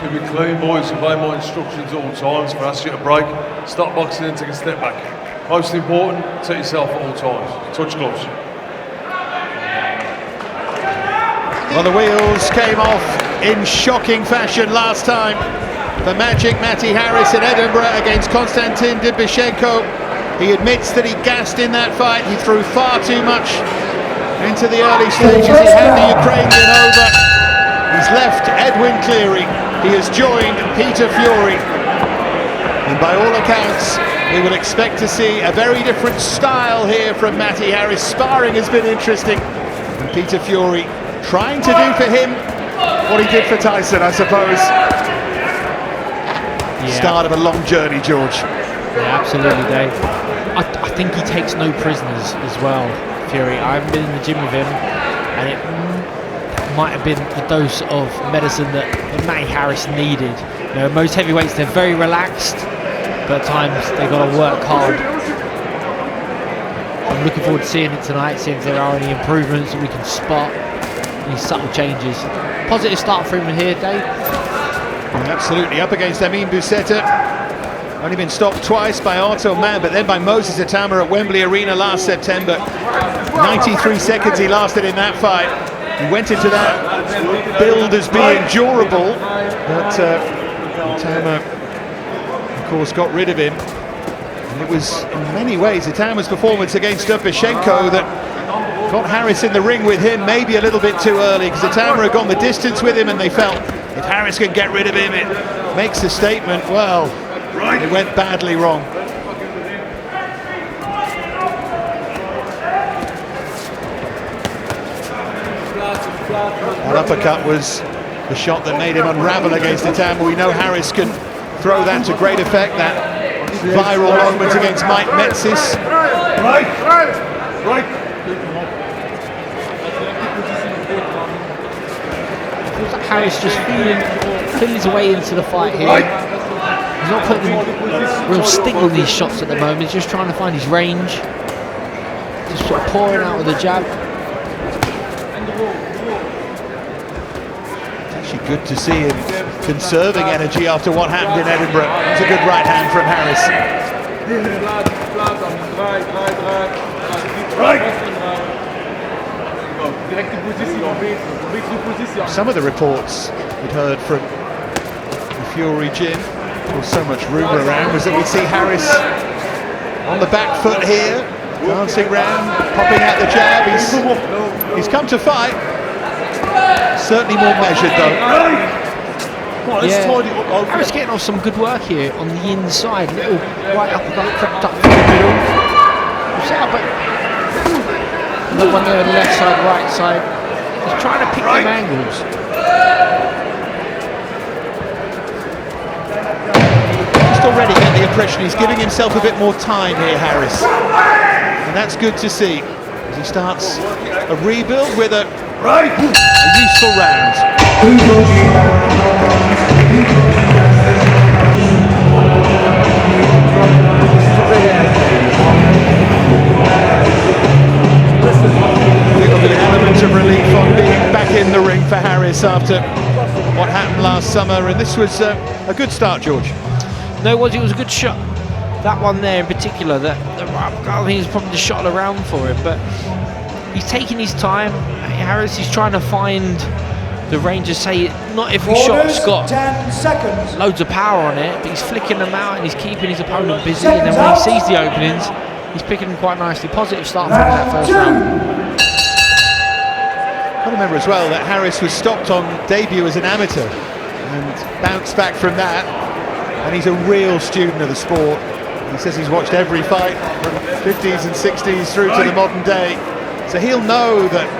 Keep it clean, boys. Obey my instructions at all times. If I ask you to break, stop boxing and take a step back. Most important, take yourself at all times. Touch gloves. Well, the wheels came off in shocking fashion last time. The Magic Matty Harris in Edinburgh against Konstantin Dubyshenko. He admits that he gassed in that fight. He threw far too much into the early stages. He had the Ukrainian over. He's left Edwin Cleary. He has joined Peter Fury. And by all accounts, we will expect to see a very different style here from Matty Harris. Sparring has been interesting. And Peter Fury trying to do for him what he did for Tyson, I suppose. Yeah. Start of a long journey, George. Yeah, absolutely, Dave. I think he takes no prisoners as well, Fury. I haven't been in the gym with him, and it might have been the dose of medicine that Matty Harris needed. You know, most heavyweights, they're very relaxed, but at times they've got to work hard. I'm looking forward to seeing it tonight, seeing if there are any improvements that we can spot, any subtle changes. Positive start for him here, Dave. Absolutely, up against Amine Boucetta. Only been stopped twice by Otto Mann, but then by Moses Atama at Wembley Arena last September. 93 seconds he lasted in that fight. He went into that build as being durable, but Atama, of course, got rid of him. And it was, in many ways, Atama's performance against Dubyshenko that got Harris in the ring with him maybe a little bit too early, because Atama had gone the distance with him, and they felt if Harris can get rid of him, it makes a statement. Well, it went badly wrong. That uppercut was the shot that made him unravel against Atama. We know Harris can throw that to great effect, that viral moment against Mike Metzis. Harris just feeling his way into the fight here. He's not putting real sting on these shots at the moment. He's just trying to find his range. Just sort of pouring out with the jab. It's actually good to see him conserving energy after what happened in Edinburgh. It's a good right hand from Harris. Some of the reports we'd heard from the Fury gym, there was so much rumour around, was that we'd see Harris on the back foot here, dancing round, popping out the jab. He's come to fight. Certainly more measured though. Yeah, Harris getting off some good work here on the inside. Little right up and crept up from the middle. But another one there on the left side, right side. He's trying to pick them angles. Already get the impression he's giving himself a bit more time here, Harris, and that's good to see as he starts a rebuild with a useful round. There'll be an element of relief on being back in the ring for Harris after what happened last summer, and this was a good start, George. No, it was a good shot. That one there in particular, I think it's probably the shot around for him, but he's taking his time. Harris is trying to find the range. Say not every shot's got 10 seconds. Loads of power on it, but he's flicking them out and he's keeping his opponent busy, and then when he sees the openings, he's picking them quite nicely. Positive start from that first round. I remember as well that Harris was stopped on debut as an amateur and bounced back from that. And he's a real student of the sport. He says he's watched every fight from 50s and 60s through to the modern day. So he'll know that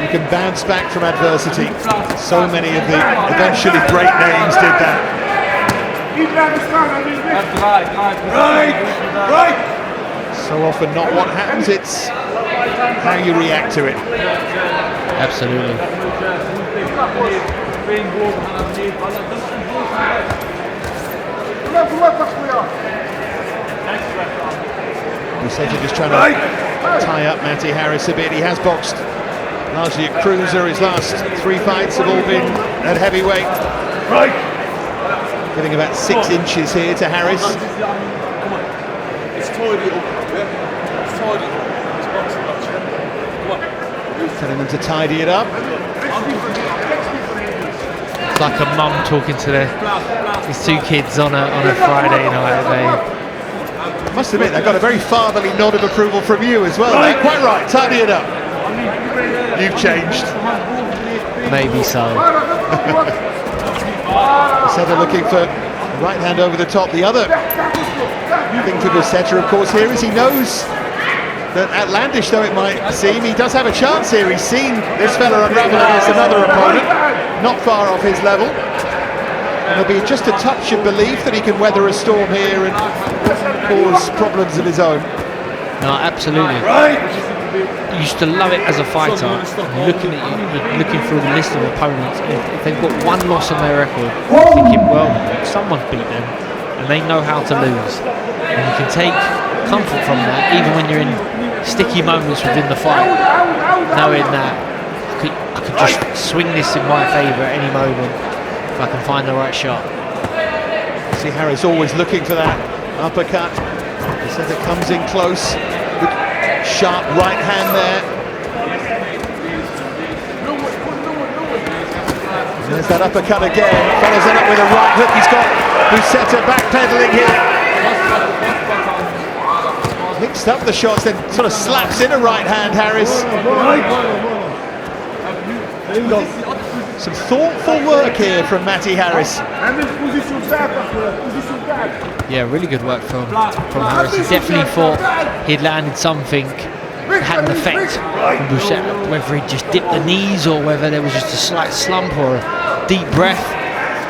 you can bounce back from adversity. So many of the eventually great names did that. So often not what happens, it's how you react to it. Absolutely. Boucetta just trying to tie up Matty Harris a bit. He has boxed largely at cruiser. His last 3 fights have all been at heavyweight. Right. Giving about 6 inches here to Harris. Come on. It's tidy up. Yeah. It's tidy up. It's boxing match. Come on. Telling them to tidy it up. It's like a mum talking to his 2 kids on a Friday night. I must admit, they got a very fatherly nod of approval from you as well. Right. Quite right, tidy it up. You've changed. Maybe so. Boucetta looking for right hand over the top. The other thing for Boucetta, of course, here is he knows that, outlandish though it might seem, he does have a chance here. He's seen this fella unravel against another opponent, not far off his level. There'll be just a touch of belief that he can weather a storm here and cause problems of his own. No, absolutely. You used to love it as a fighter, looking at you, looking through the list of opponents. If they've got 1 loss on their record, thinking, well, someone's beat them, and they know how to lose. And you can take comfort from that, even when you're in sticky moments within the fight, knowing that I could just swing this in my favour at any moment if I can find the right shot. See Harris always looking for that uppercut. Boucetta comes in close. Good sharp right hand there. And there's that uppercut again. Follows it up with a right hook. He's got Boucetta backpedaling here. Mixed up the shots, then sort of slaps in a right hand, Harris. Some thoughtful work here from Matty Harris. Yeah, really good work from Harris. He definitely thought he'd landed something that had an effect from Boucetta, whether he just dipped the knees or whether there was just a slight slump or a deep breath.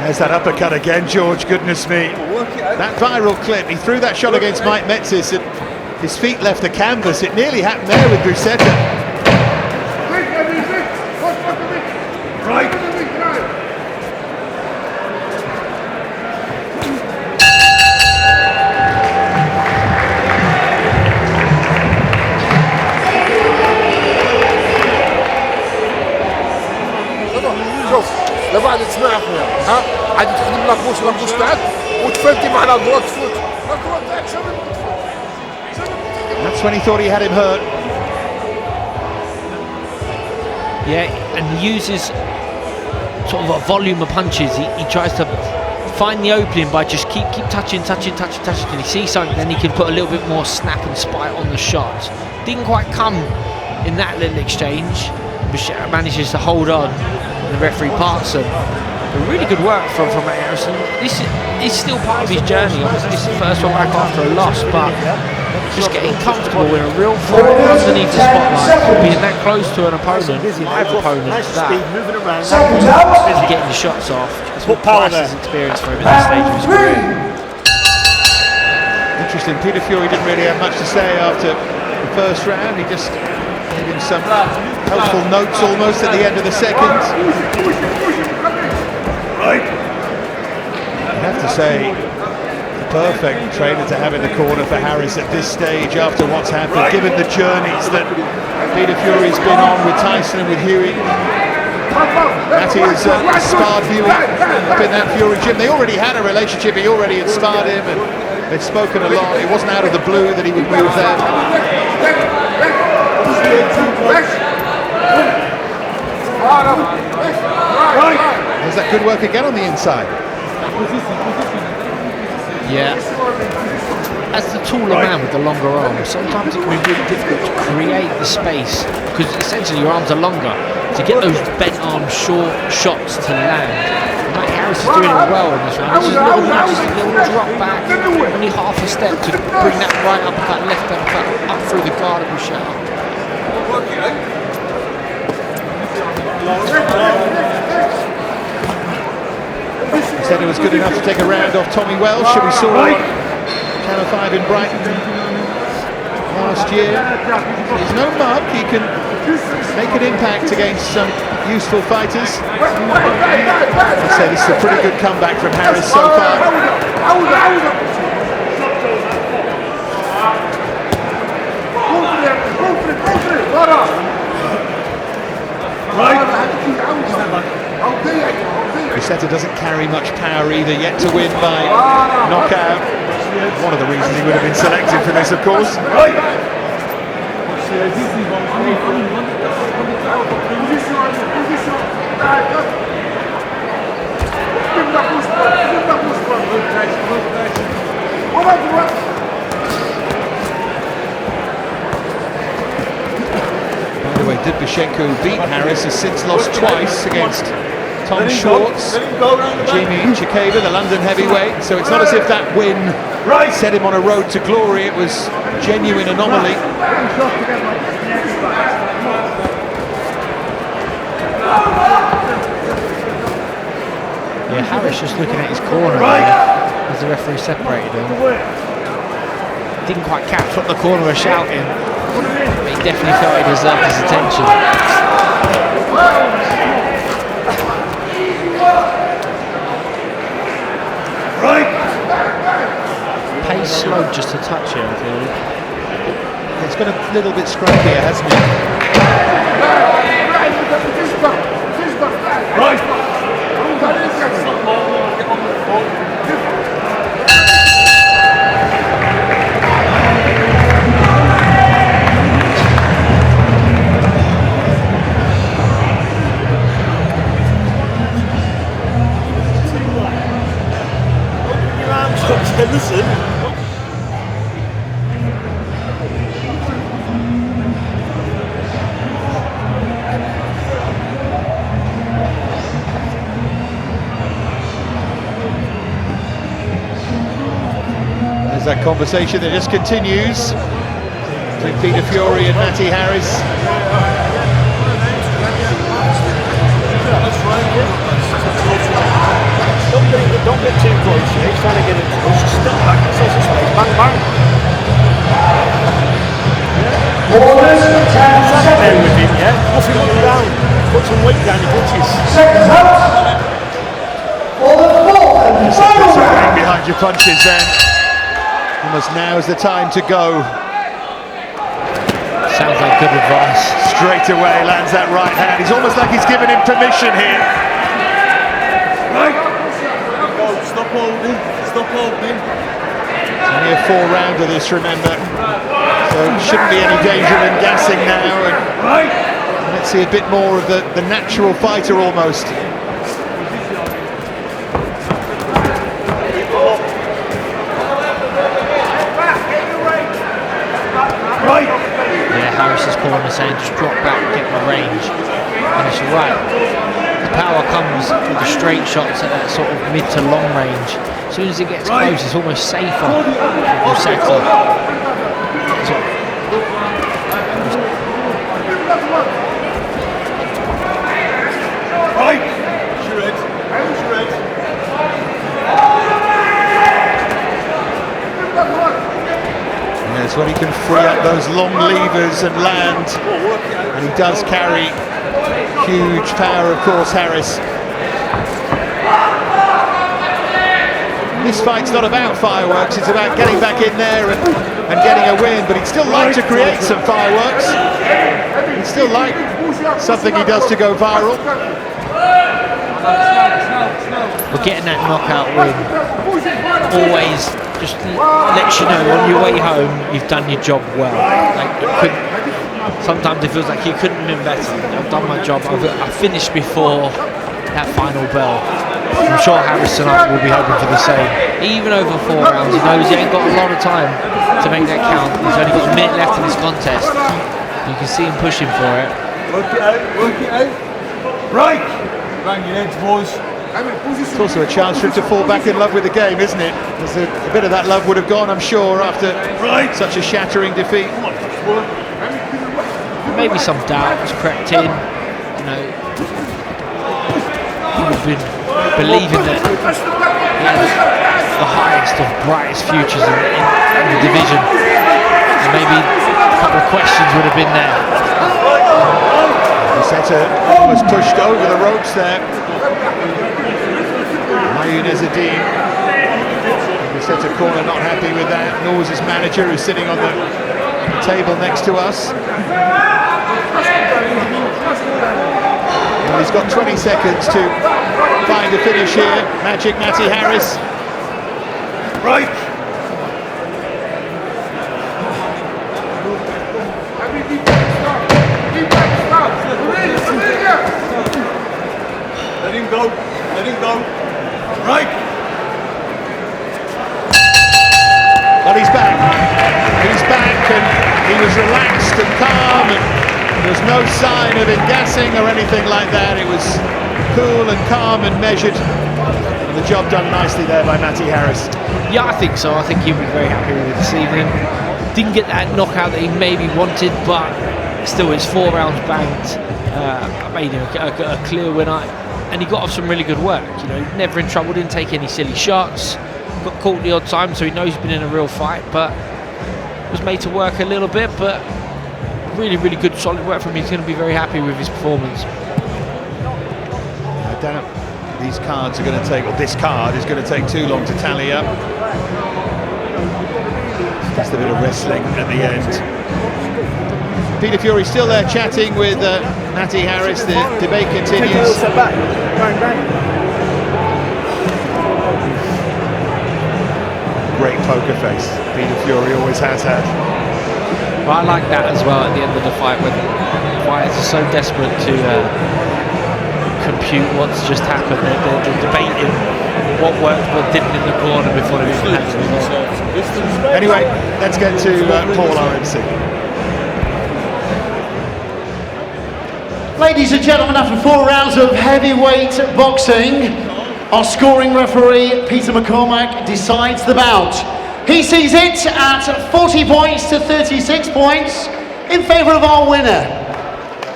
There's that uppercut again, George, goodness me. That viral clip, he threw that shot against Mike Metzis and his feet left the canvas. It nearly happened there with Boucetta. لبعد تسمع اخويا ها عاد تخدم لاكوش تاعك وتفلتي معنا الدروك تفوت الدروك تاعك شنو That's when he thought he had him hurt. Yeah, and he uses sort of a volume of punches. He tries to find the opening by just keep touching. And he sees something, then he can put a little bit more snap and spite on the shots. Didn't quite come in that little exchange. Boucetta manages to hold on. The referee parks him. But really good work from Harrison. This is still part of his journey. Obviously, this is the first one back after a loss, but just getting comfortable in a real fight underneath the spotlight, being that close to an opponent, live opponent, that getting the shots off. It's what priceless experience for him at this stage of his career. Interesting. Peter Fury didn't really have much to say after the first round. He just gave him some helpful notes almost at the end of the second. I have to say, the perfect trainer to have in the corner for Harris at this stage after what's happened, given the journeys that Peter Fury's been on with Tyson and with Huey. Matty has sparred Huey up in that Fury gym. They already had a relationship, he already had sparred him and they'd spoken a lot. It wasn't out of the blue that he would move there. There's that good work again on the inside. Yeah. As the taller man with the longer arms, sometimes it can be really difficult to create the space because essentially your arms are longer to get those bent arm short shots to land. Matty Harris is doing it well in this round. This is a little drop back, only half a step to bring that right uppercut, left uppercut up through the guard of Boucetta. He said it was good enough to take a round off Tommy Welsh, who we saw on Channel 5 in Brighton last year. He's no mug, he can make an impact against some useful fighters. I'd say this is a pretty good comeback from Harris so far. Boucetta doesn't carry much power either, yet to win by knockout. One of the reasons he would have been selected for this, of course. By the way, Dubyshenko beat Harris, has since lost twice against Tom Schwartz, Jimmy Chikeva, the London heavyweight. So it's not as if that win set him on a road to glory. It was a genuine anomaly. Yeah, Harris just looking at his corner there as the referee separated him. Didn't quite catch what the corner was shouting, but he definitely felt he deserved his attention. Pace slowed just a touch here, I feel. It's got a little bit scrappier, hasn't it? Listen. There's that conversation that just continues between Peter Fury and Matty Harris. Don't get too close here, he's trying to get it close. Step back, self space, bang bang. Orders, 10 seconds. There with him, yeah? Nothing up and down. Put some weight down your punches. Seconds out. For the fourth and final round. Behind your punches then. Almost now is the time to go. Sounds like good advice. Straight away lands that right hand. He's almost like he's given him permission here. Stop holding, stop holding. It's only a 4-rounder this, remember. So shouldn't be any danger in gassing now. And let's see a bit more of the natural fighter almost. Yeah, Harris's corner saying just drop back, get the range. And it's right. The power comes with the straight shots at that sort of mid to long range. As soon as it gets close, it's almost safer for Boucetta. Yes, when he can free up those long levers and land, and he does carry huge power, of course, Harris. This fight's not about fireworks, it's about getting back in there and getting a win, but he'd still like to create some fireworks. He'd still like something he does to go viral. But getting that knockout win always just lets you know on your way home you've done your job well. Like sometimes it feels like you couldn't have been better. I've done my job. I finished before that final bell. I'm sure Harris tonight will be hoping for the same. Even over 4 rounds, he knows he ain't got a lot of time to make that count. He's only got a minute left in this contest. You can see him pushing for it. Work it out, work it out. Right! Bang your heads, boys. It's also a chance for him to fall back in love with the game, isn't it? Because a bit of that love would have gone, I'm sure, after such a shattering defeat. Maybe some doubts crept in. You know, you've been believing that he has the highest of brightest futures in the division, and maybe a couple of questions would have been there. Boucetta was pushed over the ropes there. Ayun Ezzedine. Boucetta corner not happy with that, nor was his manager, who's sitting on the table next to us. Well, he's got 20 seconds to find a finish here. Magic Matty Harris. Break! Let him go. Let him go. Break! Well, he's back. He's back, and he was relaxed and calm, and there's no sign of gassing or anything like that. It was cool and calm and measured, and the job done nicely there by Matty Harris. Yeah, I think so. I think he'll be very happy with this evening. Didn't get that knockout that he maybe wanted, but still, it's 4 rounds banked. Made him a clear winner, and he got off some really good work. You know, never in trouble, didn't take any silly shots, got caught the odd time, so he knows he's been in a real fight, but was made to work a little bit. But really, really good, solid work from him. He's going to be very happy with his performance. I doubt these cards are going to take, or this card is going to take too long to tally up. Just a bit of wrestling at the end. Peter Fury still there chatting with Matty Harris. The debate continues. Great poker face Peter Fury always has had. But I like that as well at the end of the fight, when fighters are so desperate to compute what's just happened. They're debating what worked, what didn't in the corner before they even had the result. Anyway, let's get to Paul RMC. Ladies and gentlemen, after 4 rounds of heavyweight boxing, our scoring referee, Peter McCormack, decides the bout. He sees it at 40 points to 36 points in favour of our winner.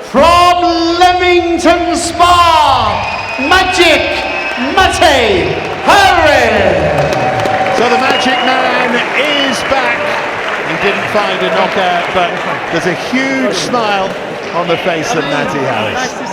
From Leamington Spa, Magic Matty Harris. So the Magic Man is back. He didn't find a knockout, but there's a huge smile on the face of Matty Harris.